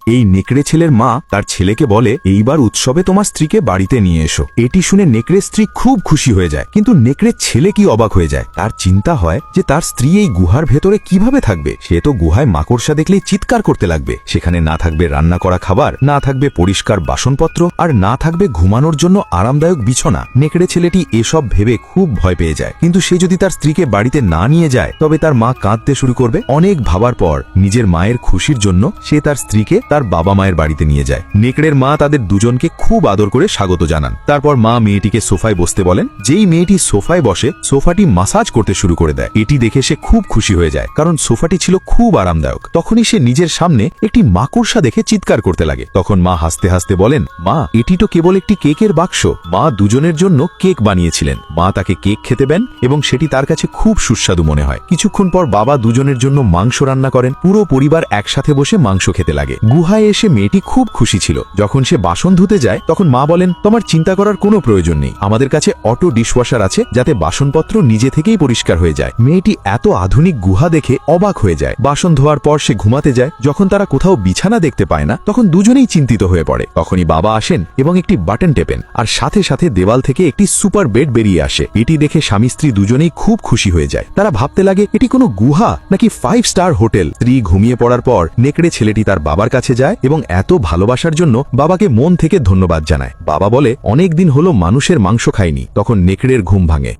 এই নেকড়ে ছেলের মা তার ছেলেকে বলে, এইবার উৎসবে তোমার স্ত্রীকে বাড়িতে নিয়ে এসো। এটি শুনে নেকড়ের স্ত্রী খুব খুশি হয়ে যায়, কিন্তু নেকড়ের ছেলে কি অবাক হয়ে যায়। তার চিন্তা হয় যে তার স্ত্রী এই গুহার ভেতরে কিভাবে থাকবে। সে তো গুহায় মাকড়সা দেখলেই চিৎকার করতে লাগবে। সেখানে না থাকবে রান্না করা খাবার, না থাকবে পরিষ্কার বাসনপত্র, আর না থাকবে ঘুমানোর জন্য আরামদায়ক বিছানা। নেকড়ে ছেলেটি এসব ভেবে খুব ভয় পেয়ে যায়, কিন্তু সে যদি তার স্ত্রীকে বাড়িতে না নিয়ে যায় তবে তার মা কাঁদতে শুরু করবে। অনেক ভাবার পর নিজের মায়ের খুশির জন্য সে তার স্ত্রীকে তার বাবা মায়ের বাড়িতে নিয়ে যায়। নেকড়ের মা তাদের দুজনকে খুব আদর করে স্বাগত জানান। তারপর মা মেয়েটিকে সোফায় বসতে বলেন। যেই মেয়েটি সোফায় বসে, সোফাটি মাসাজ করতে শুরু করে দেয়। এটি দেখে সে খুব খুশি হয়ে যায়, কারণ সোফাটি ছিল খুব আরামদায়ক। তখনই সে নিজের সামনে একটি মাকড়সা দেখে চিৎকার করতে লাগে। তখন মা হাসতে হাসতে বলেন, মা, এটি তো কেবল একটি কেকের বাক্স। মা দুজনের জন্য কেক বানিয়েছিলেন। মা তাকে কেক খেতে দেন এবং সেটি তার কাছে খুব সুস্বাদু মনে হয়। কিছুক্ষণ পর বাবা দুজনের জন্য মাংস রান্না করেন। পুরো পরিবার একসাথে বসে মাংস খেতে লাগে। গুহায় এসে মেয়েটি খুব খুশি ছিল। যখন সে বাসন ধুতে যায় তখন মা বলেন, তোমার চিন্তা করার কোনো প্রয়োজন নেই। আমাদের কাছে অটো ডিশওয়াশার আছে, যাতে বাসনপত্র নিজে থেকেই পরিষ্কার হয়ে যায়। মেয়েটি এত আধুনিক গুহা দেখে অবাক হয়ে যায়। বাসন ধোয়ার পর সে ঘুমাতে যায়। যখন তারা কোথাও বিছানা দেখতে পায় না তখন দুজনেই চিন্তিত হয়ে পড়ে। তখনই বাবা আসেন এবং একটি বাটন টেপেন, আর সাথে সাথে দেওয়াল থেকে একটি সুপার বেড বেরিয়ে আসে। এটি দেখে স্বামী স্ত্রী দুজনেই খুব খুশি হয়ে যায়। তারা ভাবতে লাগে এটি কোনো গুহা নাকি 5 স্টার হোটেল। স্ত্রী ঘুমিয়ে পড়ার পর নেকড়ে ছেলেটি তার বাবার কাছে যায় এবং এত ভালোবাসার জন্য বাবাকে মন থেকে ধন্যবাদ জানায়। বাবা বলে, অনেক দিন হলো মানুষের মাংস খায়নি। তখন নেকড়ের ঘুম ভাঙে।